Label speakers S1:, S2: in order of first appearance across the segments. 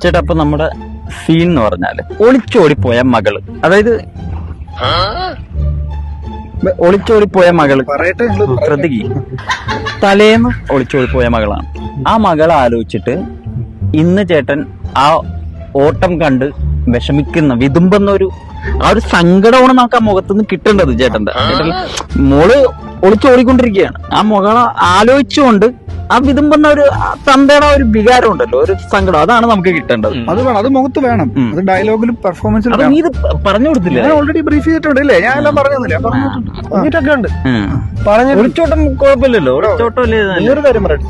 S1: ചേട്ടാ അപ്പൊ നമ്മുടെ സീൻ എന്ന് പറഞ്ഞാല് ഒളിച്ചോടിപ്പോയ മകള്, അതായത് ഒളിച്ചോടിപ്പോയ മകള്
S2: പറയട്ടെ
S1: ശ്രദ്ധിക്ക്, തലേന്ന് ഒളിച്ചോടിപ്പോയ മകളാണ്. ആ മകളെ ആലോചിച്ചിട്ട് ഇന്ന് ചേട്ടൻ ആ ഓട്ടം കണ്ട് വിഷമിക്കുന്ന വിതുമ്പുന്ന ആ ഒരു സങ്കടമാണ് നമുക്ക് ആ മുഖത്തുനിന്ന് കിട്ടേണ്ടത്. ചേട്ടന്റെ മോള് ഒളിച്ചോടിക്കൊണ്ടിരിക്കുകയാണ്, ആ മകളെ ആലോചിച്ചുകൊണ്ട് ആ വിതുമ്പുന്ന ഒരു തന്തയുടെ ഒരു വികാരം ഉണ്ടല്ലോ, ഒരു സങ്കടം, അതാണ് നമുക്ക് കിട്ടേണ്ടത്.
S2: അത് വേണം, അത് മുഖത്ത് വേണം, അത് ഡയലോഗിലും പെർഫോമൻസിലും.
S1: നീ ഇത് പറഞ്ഞു കൊടുത്തില്ല?
S2: ഞാൻ ഓൾറെഡി ബ്രീഫ് ചെയ്തിട്ടുണ്ട് അല്ലേ? ഞാൻ എല്ലാം പറഞ്ഞില്ല, പറഞ്ഞിട്ടൊക്കെ ഉണ്ട്.
S1: ഒളിച്ചോട്ടം കുഴപ്പമില്ലല്ലോ, ഒളിച്ചോട്ടല്ലേ.
S2: ഒരു കാര്യം പറയട്ടെ,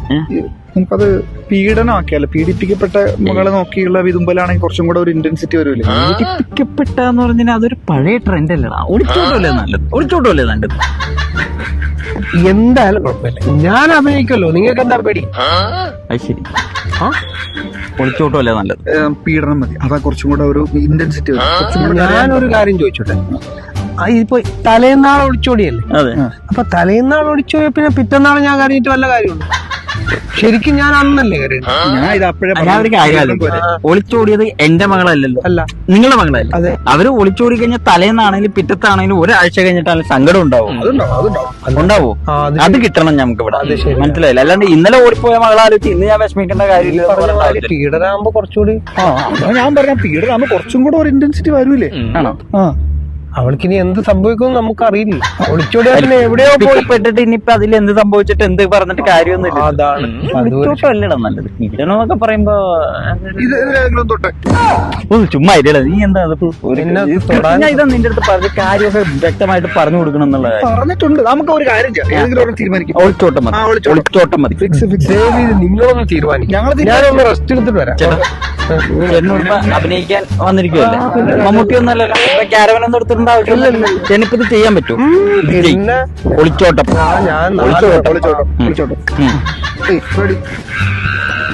S2: നമുക്കത് പീഡനമാക്കിയാലോ, പീഡിപ്പിക്കപ്പെട്ട മകളെ നോക്കിയുള്ള വിതുമ്പലാണെങ്കിൽ കുറച്ചും കൂടെ ഒരു ഇന്റൻസിറ്റി വരൂലേ?
S1: പീഡിപ്പിക്കപ്പെട്ടെന്ന് പറഞ്ഞാൽ അതൊരു പഴയ ട്രെൻഡ് അല്ലടാ. ഒളിച്ചോട്ടല്ലേ നല്ലത്, ഒളിച്ചോട്ടല്ലേ നല്ലത്.
S3: എന്തായാലും കുഴപ്പമില്ല, ഞാൻ അഭിനയിക്കല്ലോ, നിങ്ങൾക്ക് എന്താ പേടി?
S1: അത് ശരി, ഒളിച്ചോട്ടല്ലേ നല്ലത്.
S2: പീഡനം മതി, അതാ കുറച്ചും കൂടെ ഒരു ഇന്റൻസിറ്റി വരും.
S3: ഞാനൊരു കാര്യം ചോദിച്ചോട്ടെ, ഇപ്പൊ തലേന്നാൾ ഒളിച്ചോടിയല്ലേ?
S1: അതെ.
S3: അപ്പൊ തലേന്നാൾ ഒളിച്ചോടിയ പിന്നെ പിറ്റന്നാൾ ഞാൻ കരഞ്ഞിട്ട് വല്ല കാര്യമുണ്ട്? ശരിക്കും ഞാൻ അന്നല്ലേ കരയുന്നത്?
S2: ഞാൻ ഇത് അപ്പോഴേ
S1: ഞാൻ ഒരു കാര്യം, ഒളിച്ചോടിയത് എന്റെ മകളല്ലല്ലോ,
S3: അല്ല
S1: നിങ്ങളുടെ മകളല്ല.
S3: അതെ.
S1: അവര് ഒളിച്ചോടി കഴിഞ്ഞാൽ തലേന്നാണെങ്കിലും പിറ്റത്താണെങ്കിലും ഒരാഴ്ച കഴിഞ്ഞിട്ടാണെങ്കിലും സങ്കടം ഉണ്ടാവും. ഉണ്ടാവോ? അത് കിട്ടണം നമുക്ക് ഇവിടെ, മനസ്സിലായില്ല? അല്ലാണ്ട് ഇന്നലെ ഓടിപ്പോയ മകളാലോചിച്ച് ഇന്ന് ഞാൻ വിഷമിക്കേണ്ട കാര്യമില്ല.
S3: പീഡനാകുമ്പോ കുറച്ചുകൂടി
S2: ഞാൻ പറഞ്ഞ പീഡനാകുമ്പോ കുറച്ചും കൂടെ ഒരു ഇന്റൻസിറ്റി വരൂലേ?
S1: ആണോ?
S3: അവൾക്കിനി എന്ത് സംഭവിക്കും നമുക്ക് അറിയില്ല. ഒളിച്ചോടിയാ പിന്നെ എവിടെയോ
S1: പെട്ടിട്ട് ഇനിയിപ്പൊ അതിൽ എന്ത് സംഭവിച്ചിട്ട് എന്ത് പറഞ്ഞിട്ട് കാര്യമൊന്നുമില്ല.
S3: അതാണ്
S1: ഒളിച്ചോട്ടല്ലടാ നല്ലത്. പീഡനമൊക്കെ പറയുമ്പോ
S2: തൊട്ട്
S1: ചുമ്മാ ഇല്ലടാ, നീ എന്താ ഞാൻ ഇതാ നിന്റെ അടുത്ത് പറഞ്ഞ കാര്യമൊക്കെ വ്യക്തമായിട്ട് പറഞ്ഞു കൊടുക്കണം എന്നുള്ള
S2: പറഞ്ഞിട്ടുണ്ട്. നമുക്ക് ഒരു കാര്യം ചെയ്യാം, തീരുമാനിക്കും.
S1: ഒളിച്ചോട്ടം മതി, ഒളിച്ചോട്ടം മതി.
S3: നിങ്ങളൊന്ന് തീരുമാനിക്കും. ഞാനൊന്ന് റെസ്റ്റ് എടുത്തിട്ട് വരാം.
S1: ചേട്ടനോട് അഭിനയിക്കാൻ വന്നിരിക്കുവല്ലേ, മമ്മൂട്ടി ഒന്നല്ലല്ലോ, ക്യാരവൻ ഒന്നും എടുത്തിട്ടുണ്ട് ആവശ്യമില്ല. ചേട്ടനിപ്പത് ചെയ്യാൻ പറ്റും. ഒളിച്ചോട്ടം,
S3: ഞാൻ
S1: ഒളിച്ചോട്ടം,
S2: ഒളിച്ചോട്ടം.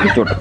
S1: ഒളിച്ചോട്ടം.